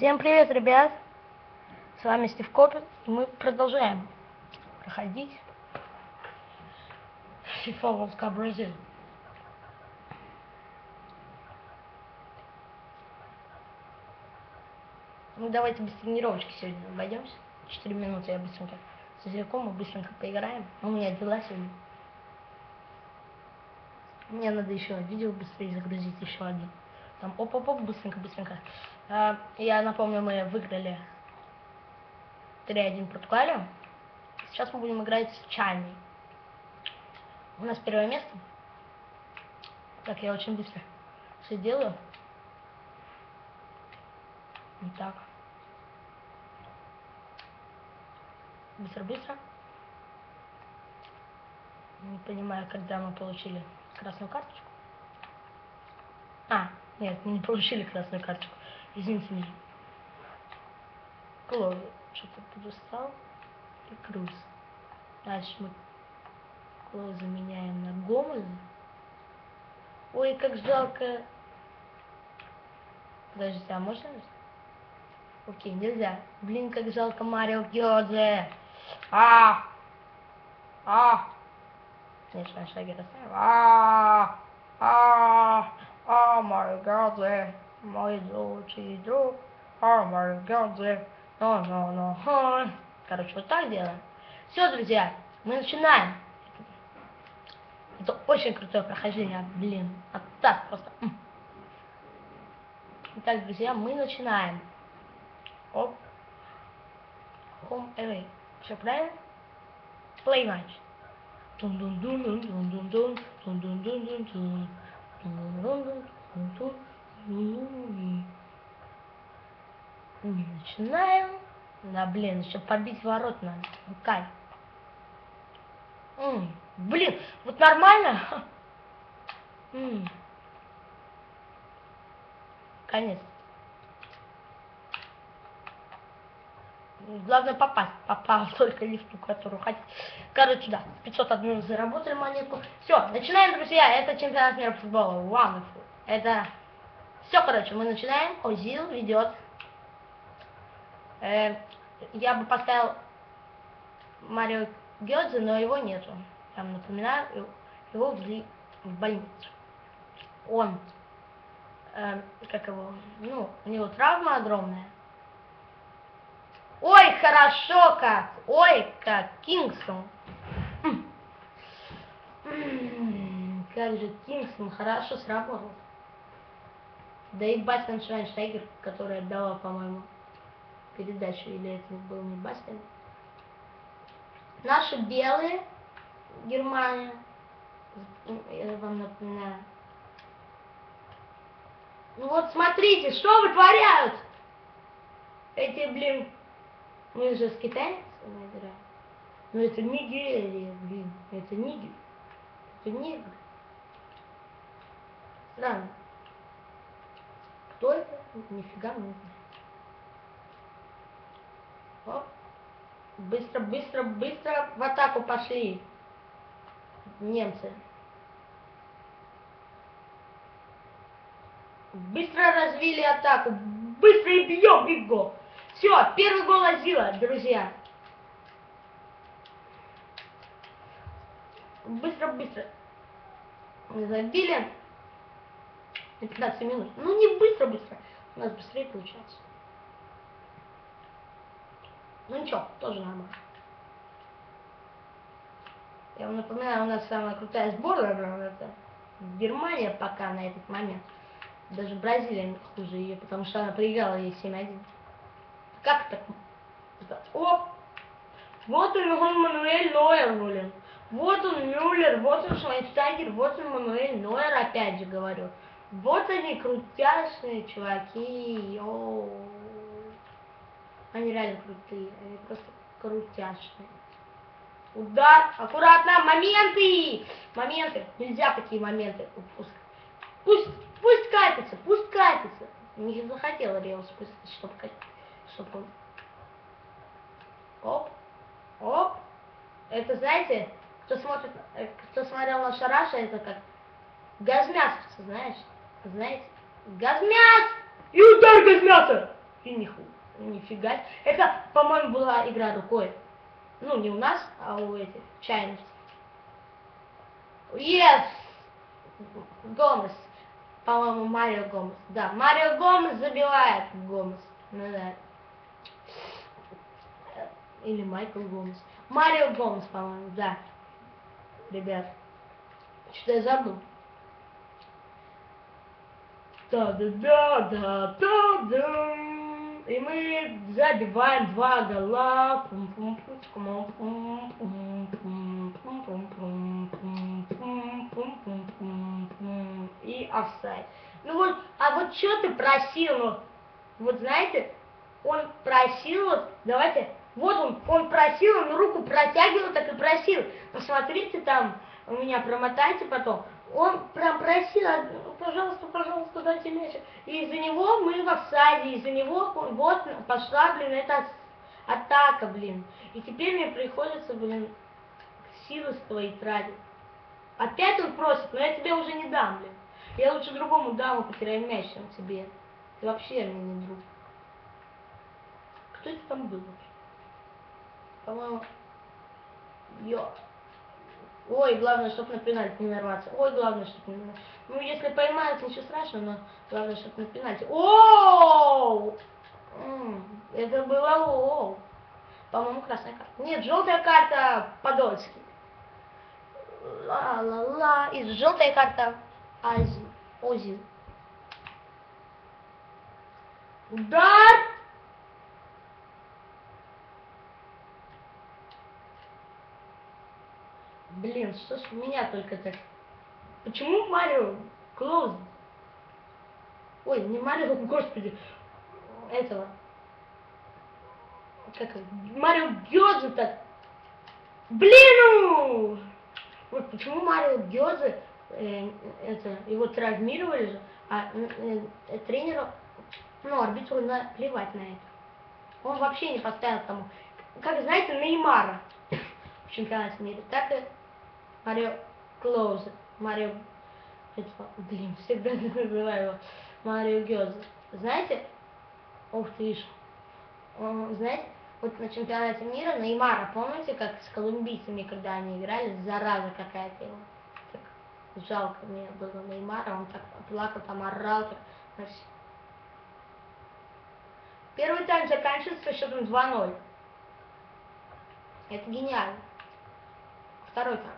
Всем привет, ребят! С вами Стив Копин, и мы продолжаем проходить FIFA World Cup Brazil. Ну давайте без тренировочки сегодня обойдемся. 4 минуты я быстренько с языком, мы быстренько поиграем. У меня дела сегодня. Мне надо еще видео быстрее загрузить, еще один. Там оп-оп-оп, быстренько. Я напомню, мы выиграли 3-1 Португалию. Сейчас мы будем играть с Чайной. У нас первое место. Так, я очень быстро все делаю. Итак. Быстро. Не понимаю, когда мы получили красную карточку. Нет, мы не получили красную карточку. Извините меня. Клоу что-то подустал. И Круз. Дальше мы Клоу заменяем на Гомеза. Ой, как жалко. Подождите, а можно? Окей, нельзя. Блин, как жалко Марио Гёдзе. Нет, на шаге расставим. Марио Гёдзе. Мой лучший друг. Марио Гёдзе. Короче, вот так делаем. Все, друзья, мы начинаем. Это очень крутое прохождение, блин. А так просто. Итак, друзья, мы начинаем. Оп. Home away. Все правильно? Play match. Начинаем. Да, блин, еще побить ворот надо. Кай. Блин, вот нормально. Конец. Главное попасть. Попал только не в ту, которую хотел. Короче, да, 501 заработали монетку. Все, начинаем, друзья. Это чемпионат мира по футболу. Wonderful. Это... Все, короче, мы начинаем. Озил ведет. Я бы поставил Марио Гёдзе, но его нету. Я вам напоминаю, его ввели в больницу. Он, как его, ну, у него травма огромная. Ой, хорошо как! Ой, как! Кингсон! Как же Кингсон хорошо сработал. Да и Бастиан Швайнштайгер, который отдавал, по-моему, передачу, или это был не Бастиан. Наши белые, Германия, я вам напоминаю. Ну вот смотрите, что вытворяют! Эти, блин, мы же с китайцами играем. Но это Нигерия, блин, это Нигер. Это негр. Странно. Кто это? Нифига не знаю. Оп. Быстро в атаку пошли немцы. Быстро развили атаку. Быстро и бьем, биг гол. Все, первый гол Озила, друзья. Быстро. Забили. На 15 минут. Ну не быстро. У нас быстрее получается. Ну ничего, тоже нормально. Я вам напоминаю, у нас самая крутая сборная, это Германия пока на этот момент. Даже Бразилия хуже ее, потому что она проиграла ей 7-1. Как так? Оп! Вот он Мануэль Нойер, блин. Вот он Мюллер, вот он Швайнштайгер, вот он Мануэль Нойер, опять же говорю. Вот они крутяшные чуваки. Йоу. Они реально крутые, они просто крутяшные. Удар, аккуратно, моменты! Нельзя такие моменты упускать. Пусть катится. Не захотела Реал спустить, чтобы он... Оп. Это, знаете, кто смотрел на Шараша, это как газмясовцы, знаете? Газмяс! И удар газмяса! И нифига. Это, по-моему, была игра рукой. Ну, не у нас, а у этих, чайных. Yes! Гомес. По-моему, Марио Гомес. Да, Марио Гомес забивает Гомес. Ну да. Или Майкл Гомес. Марио Гомес, по-моему, да. Ребят. Что-то я забыл. Да-да-да-да-да-да. И мы забиваем 2 гола. И офсайд. Ну вот, а вот что ты просил, ну, вот знаете, он просил, вот, давайте, вот он просил, он руку протягивал, так и просил. Посмотрите там, у меня промотайте потом. Он прям просил, пожалуйста, пожалуйста, дайте мяч. И из-за него мы в офсайде, из-за него вот пошла, блин, эта атака, блин. И теперь мне приходится, блин, силы свои тратить. Опять он просит, но я тебе уже не дам, блин. Я лучше другому даму потеряю мяч, чем тебе. Ты вообще мне не друг. Кто это там был вообще? По-моему, Ой, главное, чтобы на пенальти не нарваться. Ой, главное, чтобы не нарваться. Ну, если поймают, ничего страшного, но главное, чтобы на пенальти. Оу! Это было оу. По-моему, красная карта. Нет, желтая карта Подольский. Ла-ла-ла. И желтая карта Озил. Удар! Блин, что ж у меня только так? Почему Марио Клоуз? Ой, не Марио, господи. Этого. Как Марио Гёдзе так. Блин! Вот почему Марио Гёдзе, его травмировали же, а тренеру, ну, арбитру плевать на это. Он вообще не поставил тому. Как знаете, Неймара в чемпионате мира. Так и Марио Клоузе. Марио... Блин, всегда называю его Марио Гёдзе. Знаете? Ух ты ж. Знаете, вот на чемпионате мира Неймара, помните, как с колумбийцами, когда они играли, зараза какая-то его. Так жалко мне было Неймара, он так плакал, там орал. Так. Первый тайм заканчивается со счетом 2-0. Это гениально. Второй тайм.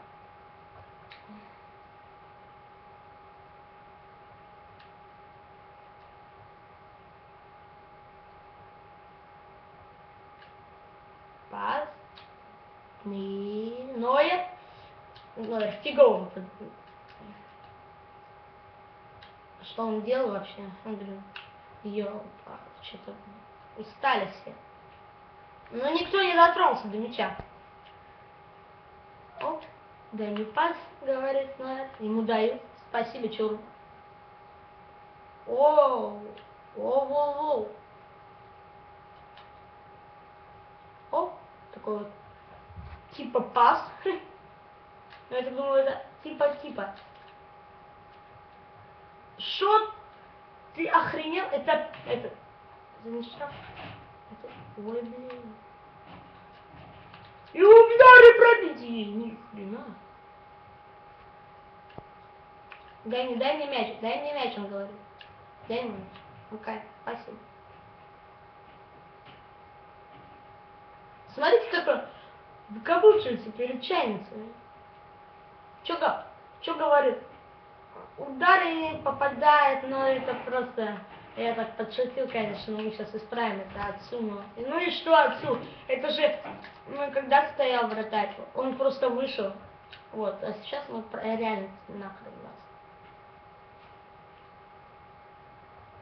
Пас. Нойер. Нойер фигово. Что он делал вообще? Он говорит, что-то устали все. Но никто не дотронулся до мяча. Оп, дай мне пас, говорит Нойер. Ему дают. Спасибо, чур. Воу. Оп, такой вот типа пас. Но я так думаю, это типа. Шо? Ты охренел? Это не штраф. Ой, блин. И удары пробить. Ни хрена. Дай мне мяч, он говорит. Дай мне мяч. Окей, спасибо. Смотрите, как он выкаблучивается перед чайницей. Чё говорит? Удары не попадает, но это просто... Я так подшутил, конечно, но мы сейчас исправим это отцу. Ну и что отцу? Это же... Ну, когда стоял вратарь, он просто вышел. Вот, а сейчас мы реально нахрен нас.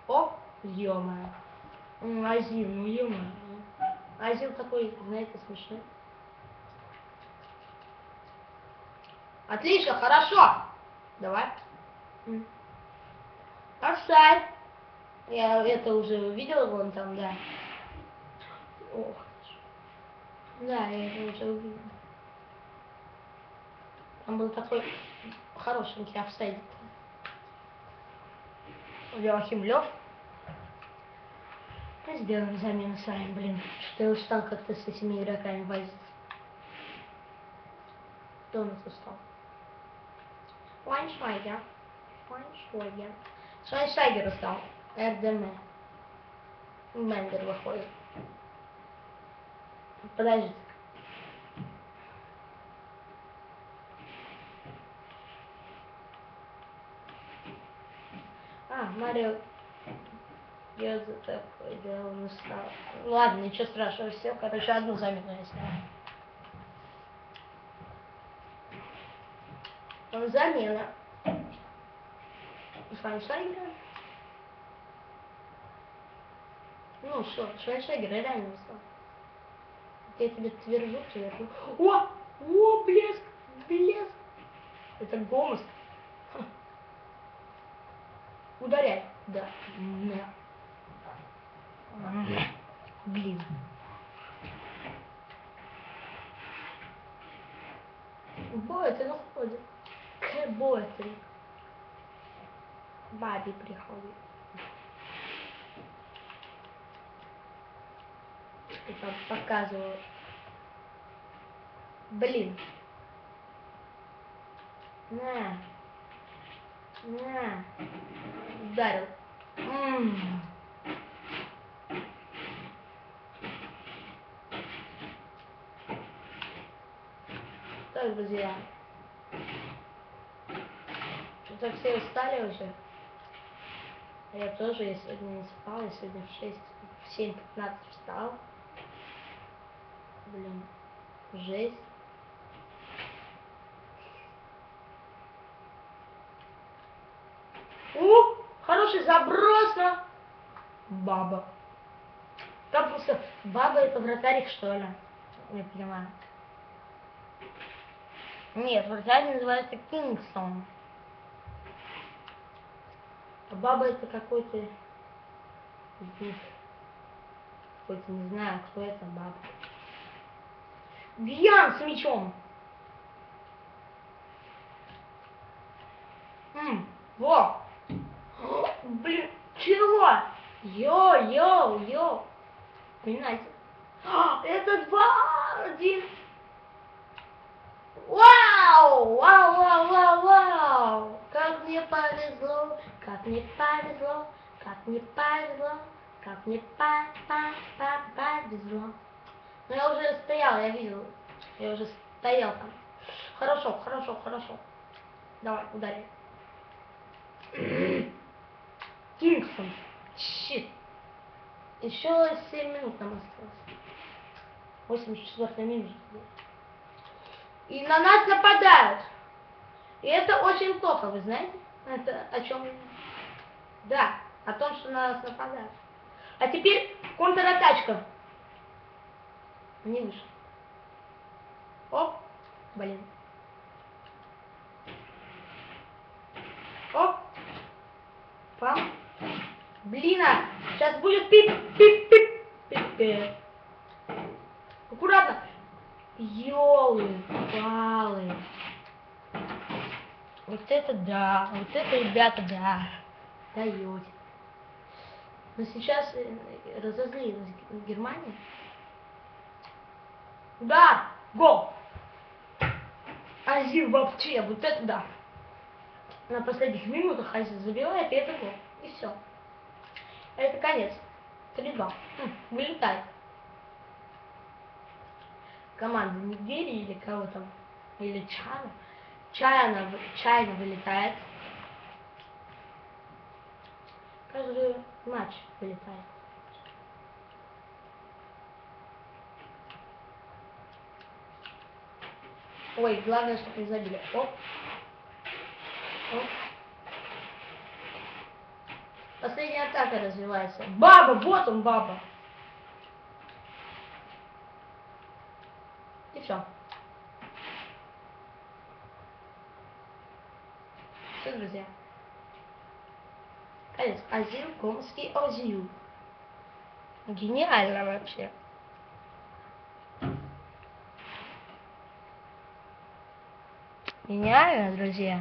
О, ё-моё. Азил, ну ё-моё. Азил такой, знаете, смешной. Отлично, хорошо. Давай. Офсайд. Я это уже увидела, вон там, да. Ох. Да, я это уже увидела. Там был такой хорошенький офсайд. Йоахим Лёв. Сделаем замену сами, блин. Что я устал как-то с этими игроками возиться. Кто у нас устал? Швайнштайгер. Швайнштайгер. Швайнштайгер устал. РДМ. Мендер выходит. Подожди. Марио. Я за такой, да, он устал. Ладно, ничего страшного, все, короче, одну замену я снял. Он замена. Швайнштайгер. Ну что, Швайнштайгер реально устал. Я тебе твержу. О, блеск, блеск. Это Гомес. Ударяй, да. Блин. Бойтри находит. К Бойтри. Баби приходит. И там показываю. Блин. На. Ударил. Так, друзья. Что-то все устали уже. Я тоже, я сегодня не спал, я сегодня в 7:15 встал. Блин, жесть. Хороший заброс на баба. Там просто баба это вратарик, что ли? Не понимаю. Нет, вратарь называется Кингсон. А баба это какой-то из них. Какой-то, не знаю, кто это баба. Гьян с мячом. Во. Блин, чего? Йо. Понимаете? Это 2-1. Вау! Как мне повезло, как мне повезло, как мне повезло, как мне повезло. Но я уже стоял, я видел. Я уже стоял там. Хорошо. Давай, ударь. Кингсон. Щит. Еще 7 минут нам осталось. 84 минута. И на нас нападают. И это очень плохо, вы знаете? Это о чем? Да, о том, что на нас нападают. А теперь контратачка. Не вышел. Оп, блин. Оп. Пам. Блин, сейчас будет пип. Аккуратно. Ёлы-палы. Вот это да, вот это, ребята, да. Даёте. Но сейчас разозлилась Германия. Удар! Гол! Азил вообще, вот это да. На последних минутах Азил забивает, и это гол. И все. Это конец. 3-2. Вылетает. Команда Нигерии или кого там? Или Чайна вылетает. Каждый матч вылетает. Ой, главное, чтобы не забили. Оп. Последняя атака развивается. Баба, вот он, баба. И все. Все, друзья. Конец. Азил, Гомский Азил. Гениально вообще. Гениально, друзья.